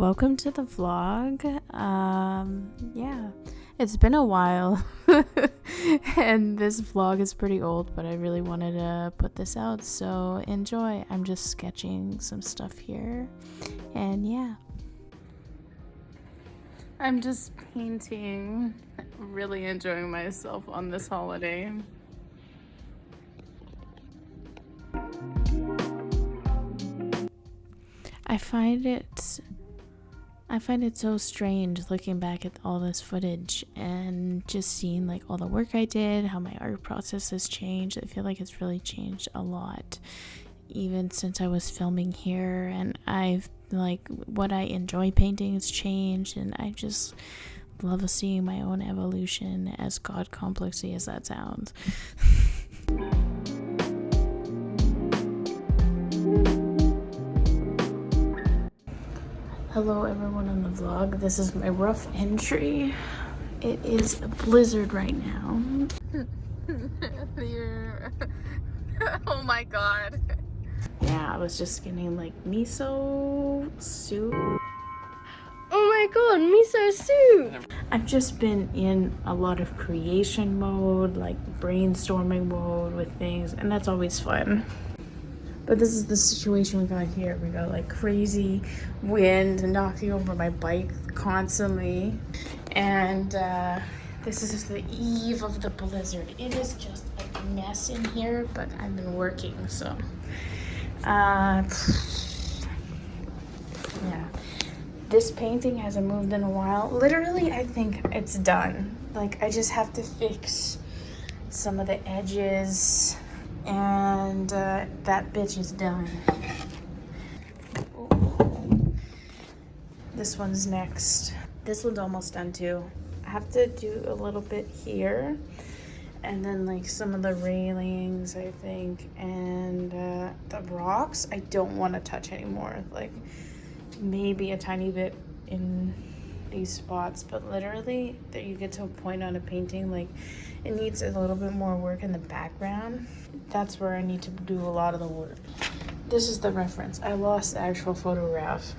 Welcome to the vlog. Yeah, it's been a while and this vlog is pretty old, but I really wanted to put this out, so enjoy. I'm just sketching some stuff here, and yeah. I'm just painting, really enjoying myself on this holiday. I find it so strange looking back at all this footage and just seeing like all the work I did, how my art process has changed. I feel like it's really changed a lot even since I was filming here, and I've like what I enjoy painting has changed, and I just love seeing my own evolution, as god complexy as that sounds. Hello everyone on the vlog. This is my rough entry. It is a blizzard right now. Oh my god. Yeah, I was just getting like miso soup. Oh my god, miso soup! I've just been in a lot of creation mode, like brainstorming mode with things, and that's always fun. But this is the situation we got here. We got like crazy wind knocking over my bike constantly. And this is the eve of the blizzard. It is just a mess in here, but I've been working, so. Yeah. This painting hasn't moved in a while. Literally, I think it's done. Like, I just have to fix some of the edges. And that bitch is done. Ooh. This one's next. This one's almost done too. I have to do a little bit here, and then like some of the railings, I think, and the rocks I don't want to touch anymore. Like maybe a tiny bit in these spots, but literally there you get to a point on a painting like it needs a little bit more work in the background. That's where I need to do a lot of the work. This is the reference. I lost the actual photograph.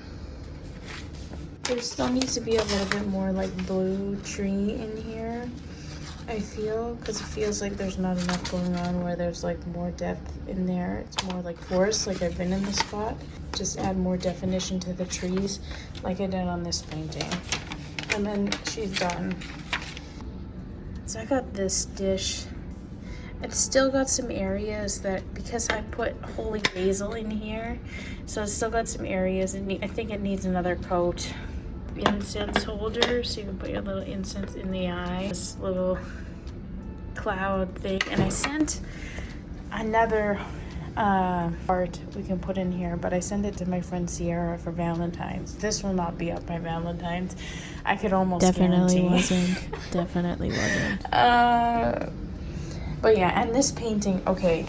There still needs to be a little bit more like blue tree in here, I feel, because it feels like there's not enough going on where there's like more depth in there. It's more like forest, like I've been in the spot. Just add more definition to the trees like I did on this painting. And then she's done. So I got this dish. It's still got some areas that, because I put holy basil in here, so it's still got some areas, and I think it needs another coat. Incense holder, so you can put your little incense in the eye. This little cloud thing, and I sent another art we can put in here, but I sent it to my friend Sierra for Valentine's. This will not be up by Valentine's. I could almost Definitely guarantee. Definitely wasn't. But yeah, and this painting, okay,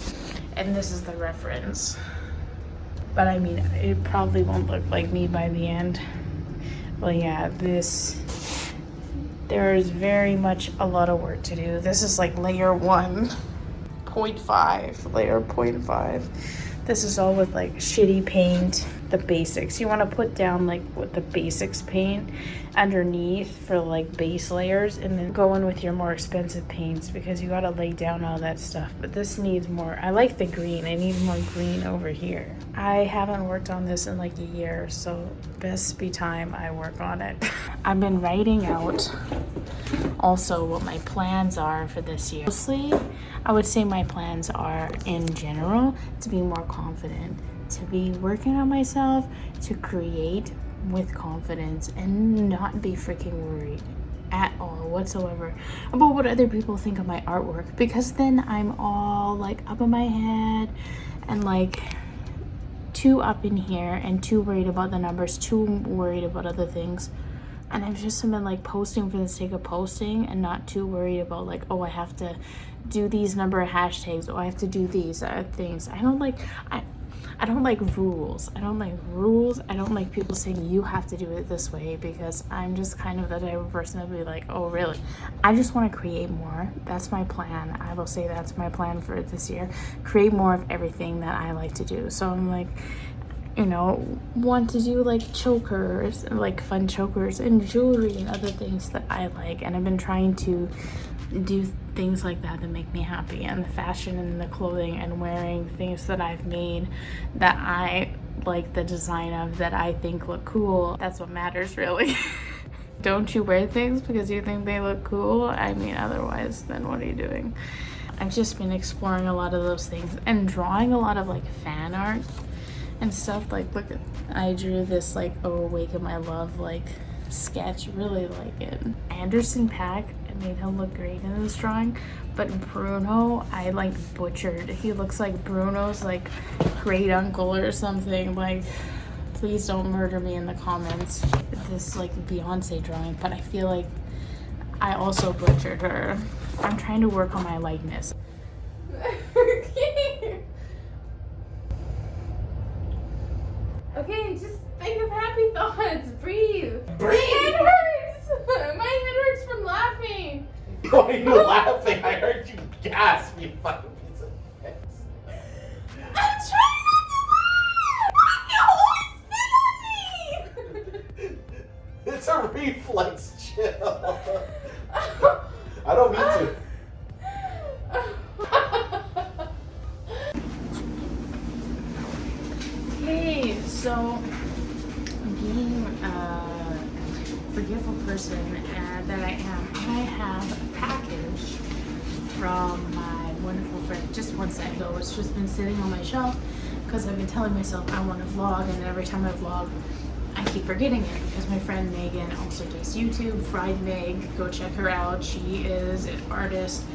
and this is the reference. But I mean, it probably won't look like me by the end. But yeah, there is very much a lot of work to do. This is like layer 1.5, layer 0.5. This is all with like shitty paint, the basics. You want to put down like what the basics paint underneath for like base layers, and then go in with your more expensive paints, because you got to lay down all that stuff. But this needs more. I like the green. I need more green over here. I haven't worked on this in like a year, so best be time I work on it. I've been writing out also what my plans are for this year. Mostly, I would say my plans are in general to be more confident, to be working on myself, to create with confidence, and not be freaking worried at all whatsoever about what other people think of my artwork, because then I'm all like up in my head and like too up in here and too worried about the numbers, too worried about other things. And I've just been like posting for the sake of posting and not too worried about like, oh, I have to do these number of hashtags, or I have to do these things. I don't like rules. I don't like rules. I don't like people saying you have to do it this way, because I'm just kind of the type of person that would be like, oh really? I just want to create more. That's my plan. I will say that's my plan for this year. Create more of everything that I like to do. So I'm like, you know, want to do like chokers, like fun chokers and jewelry and other things that I like. And I've been trying to do things like that make me happy, and the fashion and the clothing and wearing things that I've made that I like the design of, that I think look cool. That's what matters, really. Don't you wear things because you think they look cool? I mean, otherwise, then what are you doing? I've just been exploring a lot of those things and drawing a lot of like fan art and stuff. Like, look, I drew this like "Oh Awaken My Love" like sketch. Really like it. Anderson Paak, I made him look great in this drawing, but Bruno, I like butchered. He looks like Bruno's like great uncle or something. Like, please don't murder me in the comments. This like Beyonce drawing, but I feel like I also butchered her. I'm trying to work on my likeness. Okay, just think of happy thoughts. Breathe. My head hurts. My head hurts from laughing. Why are you laughing? I heard you gasp, you fucking piece of shit. I'm trying not to laugh. You always spit on me. It's a reflex, chill. I don't mean to. Okay, so being a forgetful person that I am, I have a package from my wonderful friend. Just one second though, it's just been sitting on my shelf because I've been telling myself I want to vlog, and every time I vlog, I keep forgetting it because my friend Megan also does YouTube. Fried Meg, go check her out. She is an artist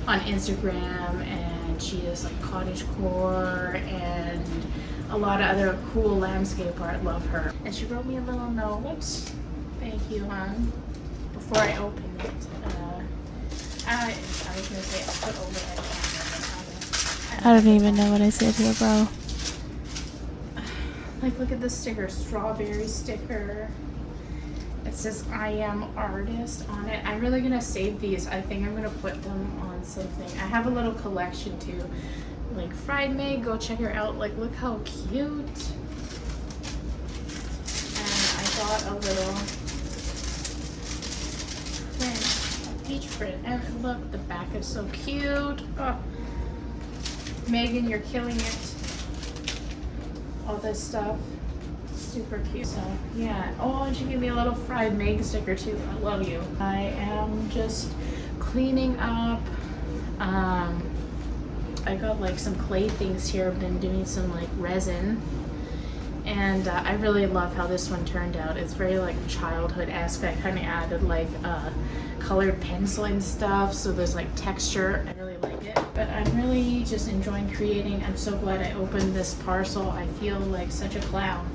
on Instagram, and she is like cottagecore and a lot of other cool landscape art. Love her. And she wrote me a little note. Thank you, hon. Before I open it, I was gonna say I'll put overhead camera. I don't even know what I said here, bro. Like, look at this sticker, strawberry sticker. It says "I am artist" on it. I'm really gonna save these. I think I'm gonna put them on something. I have a little collection too. Like Fried Meg, go check her out. Like, look how cute. And I got a little print, a peach print. And look, the back is so cute. Oh. Megan, you're killing it. All this stuff, super cute. So yeah. Oh, and she gave me a little Fried Meg sticker too. I love you. I am just cleaning up. I got like some clay things here. I've been doing some like resin, and I really love how this one turned out. It's very like childhood-esque. I kind of added like colored pencil and stuff, so there's like texture. I really like it. But I'm really just enjoying creating. I'm so glad I opened this parcel. I feel like such a clown.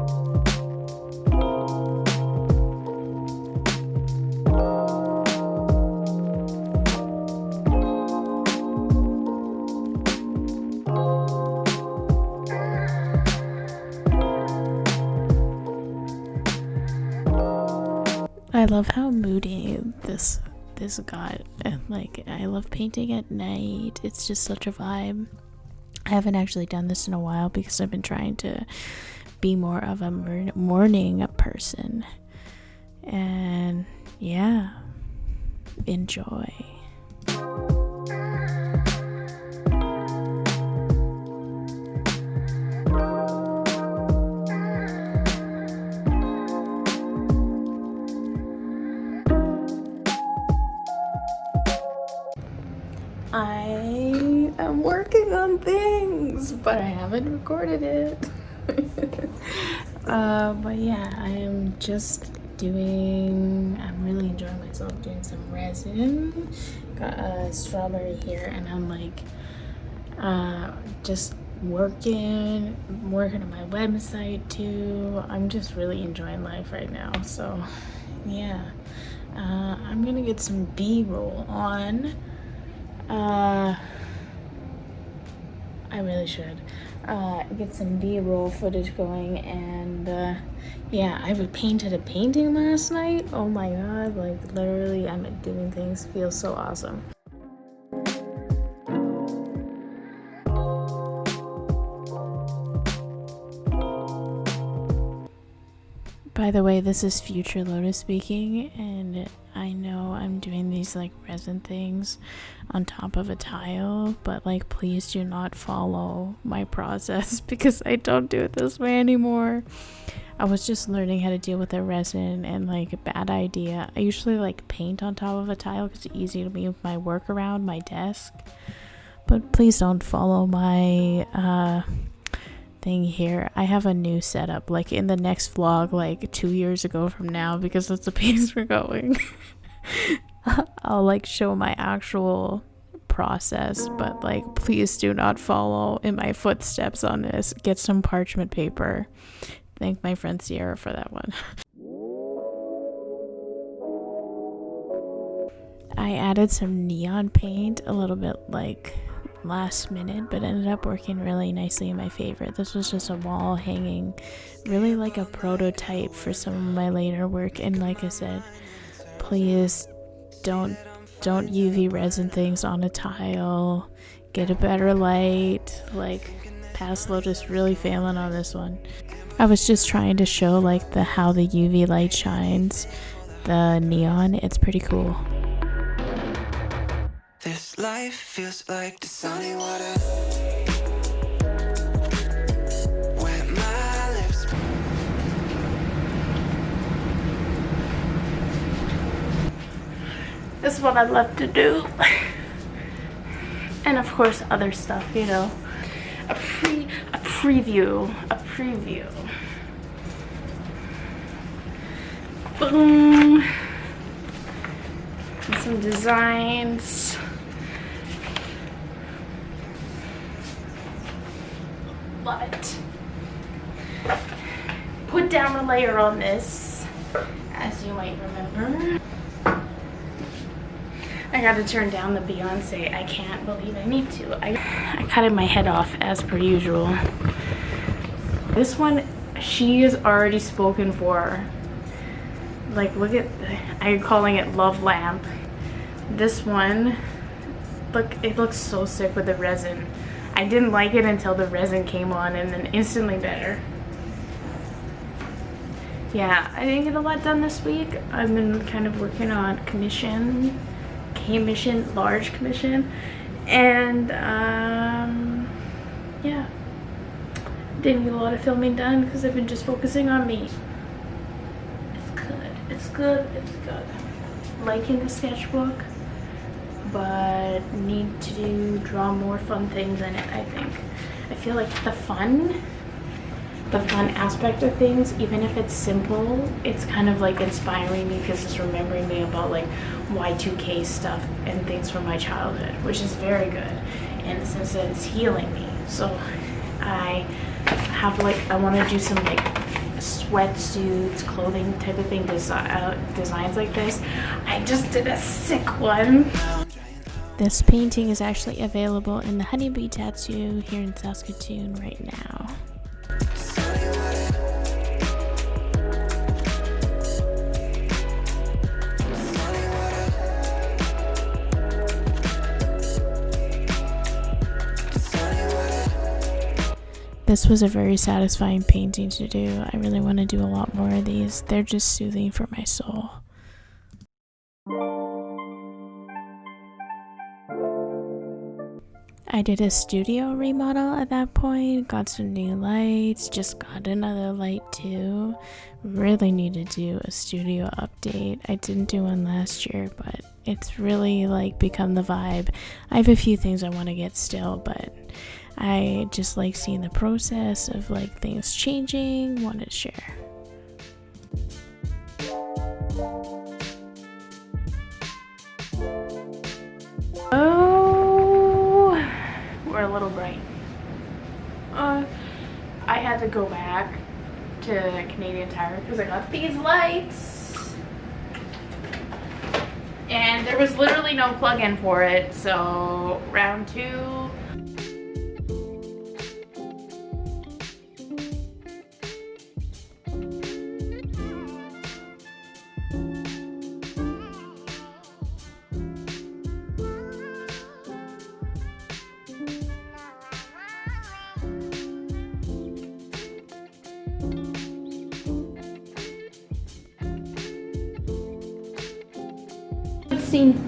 I love how moody this got. And like, I love painting at night. It's just such a vibe. I haven't actually done this in a while because I've been trying to be more of a morning person. And yeah, enjoy. I am working on things, but I haven't recorded it. But yeah, I am just I'm really enjoying myself doing some resin. Got a strawberry here, and I'm like just working on my website too. I'm just really enjoying life right now. So yeah, I'm gonna get some B-roll on. I really should get some B-roll footage going, and yeah, I painted a painting last night. Oh my god, like literally I'm doing things, feels so awesome. By the way, this is future Lotus speaking, and I know I'm doing these like resin things on top of a tile, but like please do not follow my process because I don't do it this way anymore. I was just learning how to deal with the resin, and like a bad idea. I usually like paint on top of a tile because it's easy to move my work around my desk. But please don't follow my thing here. I have a new setup like in the next vlog like 2 years ago from now, because that's the pace we're going. I'll like show my actual process, but like please do not follow in my footsteps on this. Get some parchment paper. Thank my friend Sierra for that one. I added some neon paint a little bit like last minute, but ended up working really nicely in my favor. This was just a wall hanging, really like a prototype for some of my later work. And like I said, please don't UV resin things on a tile. Get a better light. Like past Lotus really failing on this one. I was just trying to show like how the UV light shines the neon. It's pretty cool. This life feels like the sunny water. Wet my lips. This is what I love to do. And of course other stuff, you know. A preview. Boom. And some designs. Love it. Put down a layer on this, as you might remember. I gotta turn down the Beyonce. I can't believe I need to. I cut my head off as per usual. This one, she is already spoken for. Like, look at, I'm calling it Love Lamp. This one, look, it looks so sick with the resin. I didn't like it until the resin came on, and then instantly better. Yeah, I didn't get a lot done this week. I've been kind of working on commission, large commission, and yeah, didn't get a lot of filming done because I've been just focusing on me. It's good. Liking the sketchbook, but need to draw more fun things in it. I think I feel like the fun aspect of things, even if it's simple, it's kind of like inspiring me because it's remembering me about like Y2K stuff and things from my childhood, which is very good in the sense that it's healing me. So I have like, I want to do some like sweatsuits, clothing type of thing, designs like this. I just did a sick one. This painting is actually available in the Honeybee Tattoo here in Saskatoon right now. This was a very satisfying painting to do. I really want to do a lot more of these. They're just soothing for my soul. I did a studio remodel at that point, got some new lights, just got another light too. Really need to do a studio update. I didn't do one last year, but it's really like become the vibe. I have a few things I want to get still, but I just like seeing the process of like things changing, want to share. Oh, we're a little bright. I had to go back to Canadian Tire because I got these lights. And there was literally no plug-in for it, so round two. scene.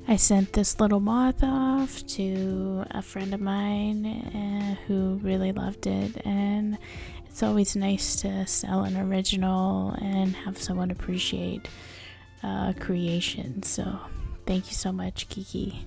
I sent this little moth off to a friend of mine who really loved it, and it's always nice to sell an original and have someone appreciate creation. So thank you so much, Kiki.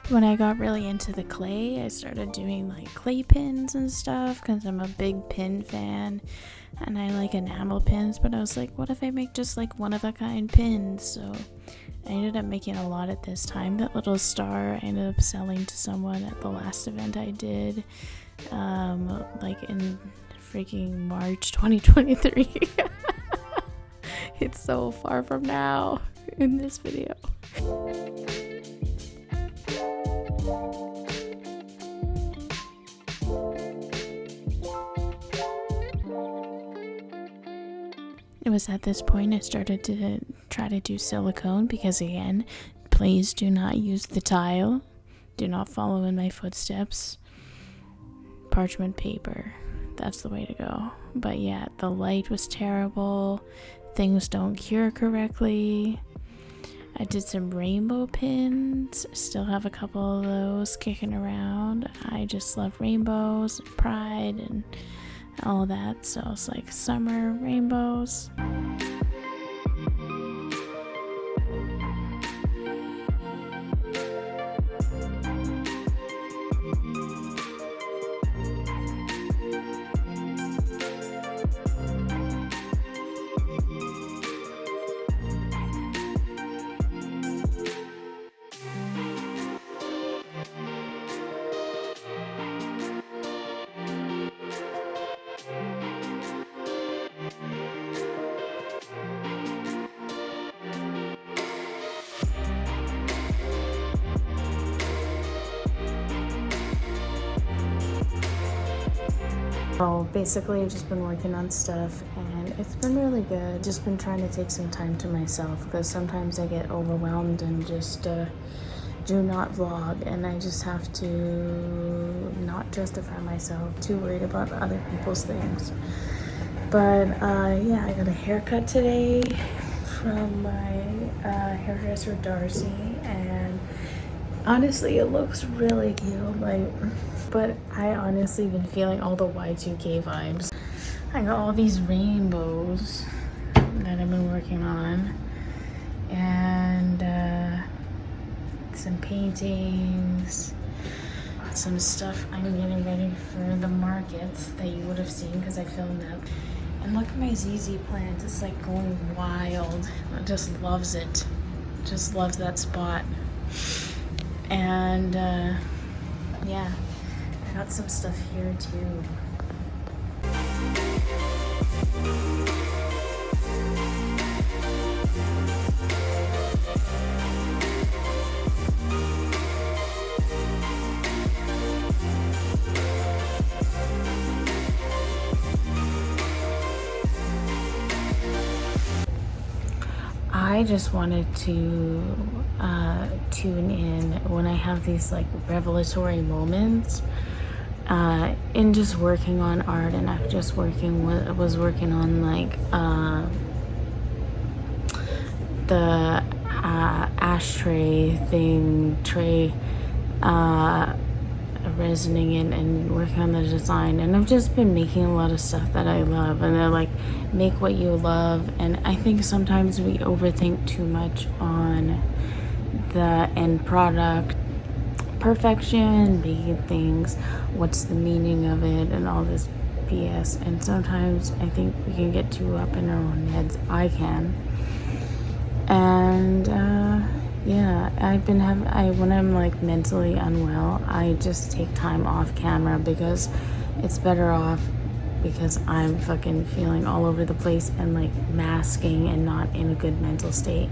When I got really into the clay, I started doing like clay pins and stuff because I'm a big pin fan and I like enamel pins, but I was like, what if I make just like one-of-a-kind pins? So I ended up making a lot at this time. That little star I ended up selling to someone at the last event I did, like in freaking March 2023. It's so far from now in this video. It was at this point I started to try to do silicone because, again, please do not use the tile. Do not follow in my footsteps. Parchment paper. That's the way to go. But yeah, the light was terrible. Things don't cure correctly. I did some rainbow pins. Still have a couple of those kicking around. I just love rainbows and pride and all that, so it's like summer rainbows. So basically I've just been working on stuff and it's been really good. Just been trying to take some time to myself because sometimes I get overwhelmed and just do not vlog, and I just have to not justify myself, too worried about other people's things. But yeah, I got a haircut today from my hairdresser Darcy, and honestly it looks really cute. But I honestly been feeling all the Y2K vibes. I got all these rainbows that I've been working on, and some paintings, some stuff I'm getting ready for the markets that you would have seen because I filmed them. And look at my ZZ plant, it's like going wild. It just loves it. Just loves that spot. And yeah, I got some stuff here too. I just wanted to tune in when I have these like revelatory moments in just working on art, and I just was working on like the ashtray thing, tray resonating in and working on the design, and I've just been making a lot of stuff that I love, and they're like, make what you love. And I think sometimes we overthink too much on the end product, perfection, making things, what's the meaning of it, and all this BS. And sometimes I think we can get too up in our own heads. I can. And yeah, when I'm like mentally unwell, I just take time off camera because it's better off, because I'm fucking feeling all over the place and like masking and not in a good mental state.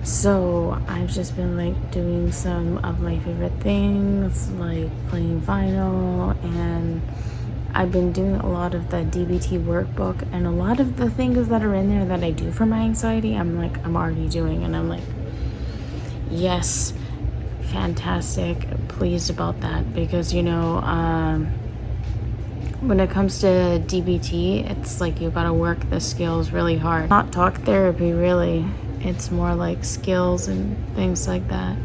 So I've just been like doing some of my favorite things, like playing vinyl, and I've been doing a lot of the DBT workbook, and a lot of the things that are in there that I do for my anxiety, I'm already doing, and I'm like, yes, fantastic, pleased about that, because when it comes to DBT, it's like you gotta work the skills really hard. Not talk therapy, really. It's more like skills and things like that.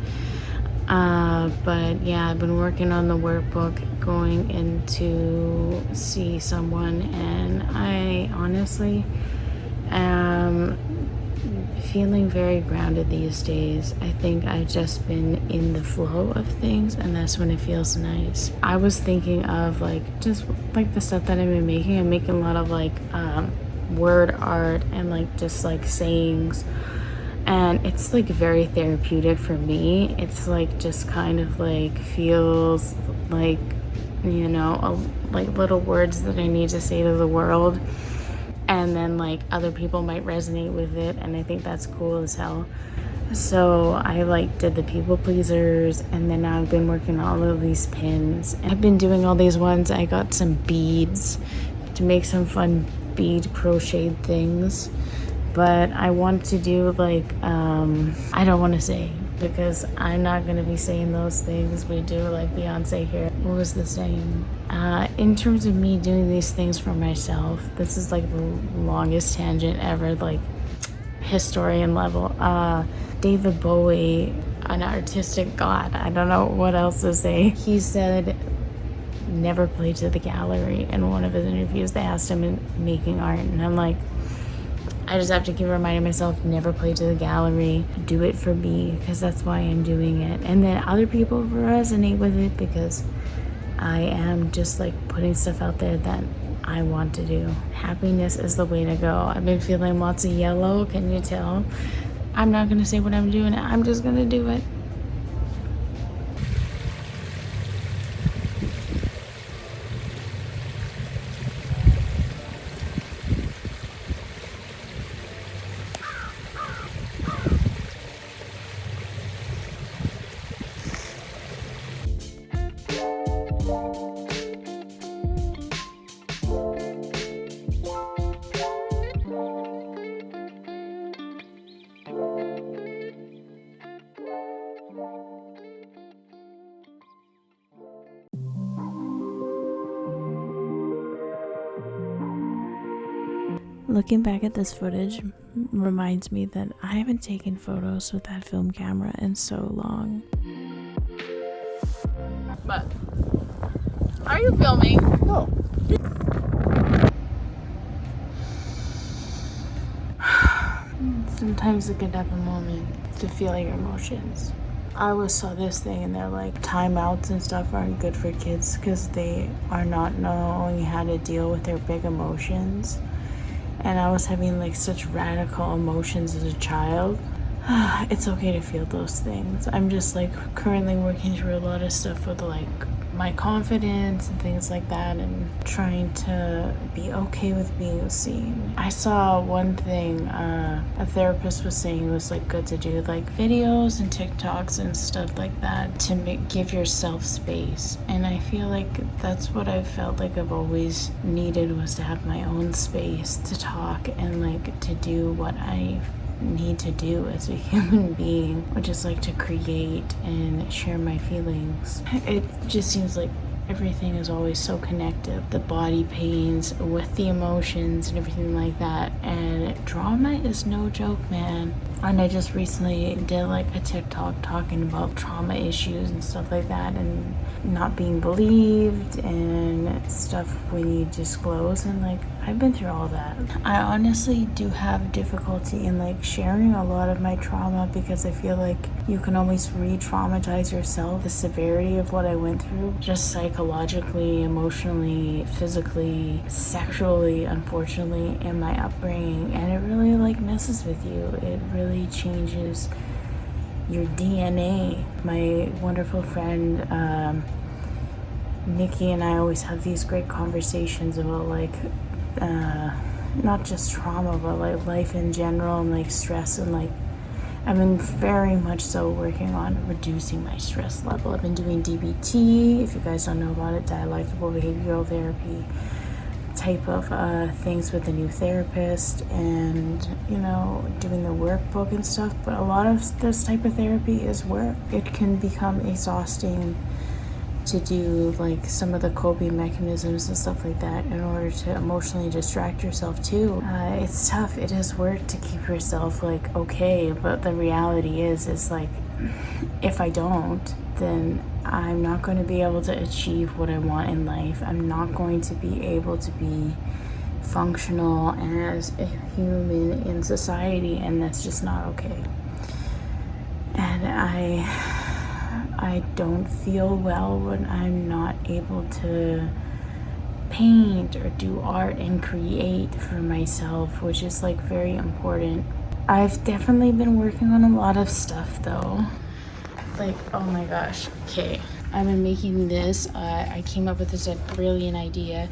But yeah, I've been working on the workbook, going in to see someone, and I honestly am feeling very grounded these days. I think I've just been in the flow of things, and that's when it feels nice. I was thinking of just the stuff that I've been making. I'm making a lot of word art and just sayings, and it's very therapeutic for me. It's just kind of feels like little words that I need to say to the world, and then other people might resonate with it, and I think that's cool as hell. So I did the people pleasers, and then I've been working on all of these pins. I've been doing all these ones. I got some beads to make some fun bead crocheted things, but I want to do I don't want to say, because I'm not going to be saying those things we do Beyonce here. What was the saying? In terms of me doing these things for myself, this is the longest tangent ever, historian level. David Bowie, an artistic god, I don't know what else to say. He said never play to the gallery in one of his interviews. They asked him in making art, and I'm I just have to keep reminding myself, never play to the gallery, do it for me, because that's why I'm doing it. And then other people resonate with it because I am just putting stuff out there that I want to do. Happiness is the way to go. I've been feeling lots of yellow, can you tell? I'm not gonna say what I'm doing, I'm just gonna do it. Looking back at this footage reminds me that I haven't taken photos with that film camera in so long. But are you filming? No. Sometimes it can have a moment to feel your emotions. I always saw this thing, and they're timeouts and stuff aren't good for kids because they are not knowing how to deal with their big emotions. And I was having such radical emotions as a child. It's okay to feel those things. I'm just currently working through a lot of stuff with my confidence and things like that, and trying to be okay with being seen. I saw one thing a therapist was saying it was good to do videos and TikToks and stuff like that to give yourself space. And I feel that's what I felt I've always needed, was to have my own space to talk and to do what I need to do as a human being, which is to create and share my feelings. It just seems everything is always so connected. The body pains with the emotions and everything like that. And trauma is no joke, man. And I just recently did like a TikTok talking about trauma issues and stuff like that, and not being believed and stuff when you disclose, and like I've been through all that. I honestly do have difficulty in like sharing a lot of my trauma because I feel like you can always re-traumatize yourself. The severity of what I went through, just psychologically, emotionally, physically, sexually, unfortunately, in my upbringing, and it really like messes with you. It really changes your DNA. My wonderful friend Nikki and I always have these great conversations about like not just trauma but like life in general and like stress, and like I've been very much so working on reducing my stress level. I've been doing DBT, if you guys don't know about it, dialectical behavioral therapy type of things with a new therapist, and you know, doing the workbook and stuff. But a lot of this type of therapy is work. It can become exhausting to do like some of the coping mechanisms and stuff like that in order to emotionally distract yourself too. It's tough. It is work to keep yourself like okay, but the reality is like if I don't, then I'm not going to be able to achieve what I want in life. I'm not going to be able to be functional as a human in society, and that's just not okay. And I don't feel well when I'm not able to paint or do art and create for myself, which is like very important. I've definitely been working on a lot of stuff though. Like, oh my gosh, okay. I've been making this. I came up with this brilliant idea.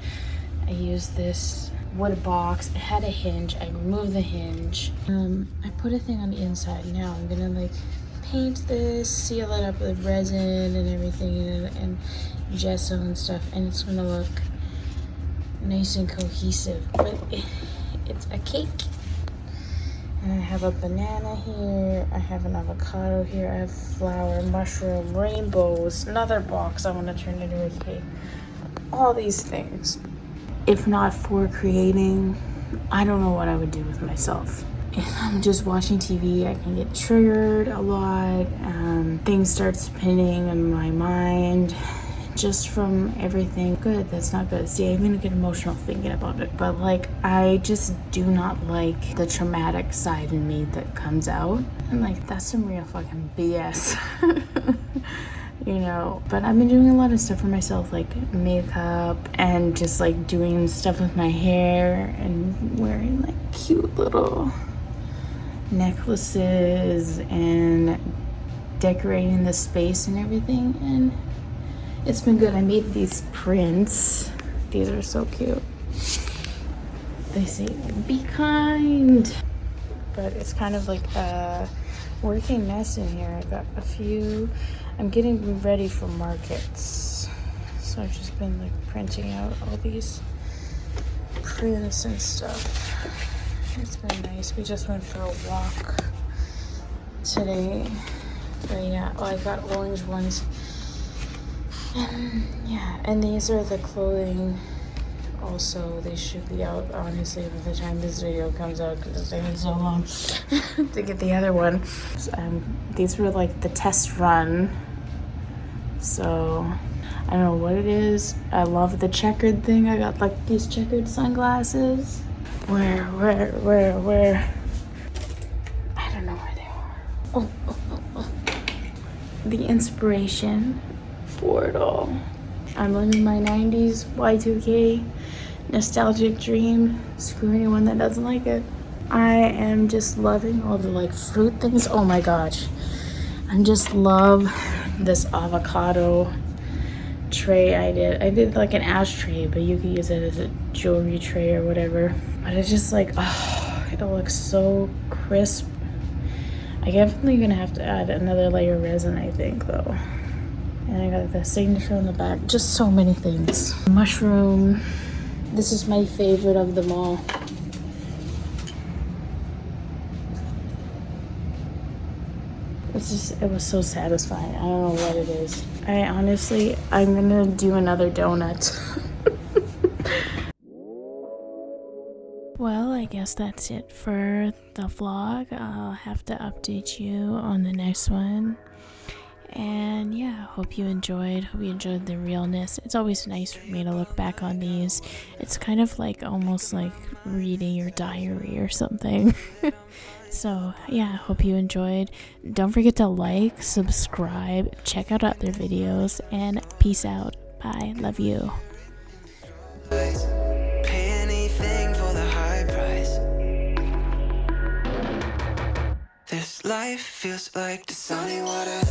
I used this wood box. It had a hinge. I removed the hinge. I put a thing on the inside. Now I'm gonna like paint this, seal it up with resin and everything, and gesso and stuff, and it's gonna look nice and cohesive. But it's a cake. And I have a banana here, I have an avocado here, I have flower, mushroom, rainbows, another box I want to turn into a cake. All these things. If not for creating, I don't know what I would do with myself. If I'm just watching TV, I can get triggered a lot. Things start spinning in my mind just from everything. Good, that's not good. See, I'm gonna get emotional thinking about it, but like I just do not like the traumatic side in me that comes out. And like that's some real fucking BS. You know, but I've been doing a lot of stuff for myself, like makeup and just like doing stuff with my hair and wearing like cute little necklaces and decorating the space and everything, and it's been good. I made these prints. These are so cute. They say, be kind. But it's kind of like a working mess in here. I got a few. I'm getting ready for markets. So I've just been like printing out all these prints and stuff. It's been nice. We just went for a walk today. But yeah, oh, I got orange ones. Yeah, and these are the clothing. Also, they should be out honestly by the time this video comes out, because it's taking so long to get the other one. These were like the test run, so I don't know what it is. I love the checkered thing. I got like these checkered sunglasses. Where? I don't know where they are. Oh. The inspiration for it all. I'm living my 90s Y2K nostalgic dream. Screw anyone that doesn't like it. I am just loving all the like fruit things. Oh my gosh. I just love this avocado tray I did like an ashtray, but you could use it as a jewelry tray or whatever. But it's just like, oh, it looks so crisp. I'm definitely gonna have to add another layer of resin, I think, though. And I got the signature on the back. Just so many things. Mushroom. This is my favorite of them all. it was so satisfying. I don't know what it is. I'm gonna do another donut. Well, I guess that's it for the vlog. I'll have to update you on the next one. And yeah, hope you enjoyed the realness. It's always nice for me to look back on these. It's kind of like almost like reading your diary or something. So yeah, hope you enjoyed. Don't forget to like, subscribe, check out other videos, and peace out. Bye. Love you. Pay anything for the high price. This life feels like the sunny water.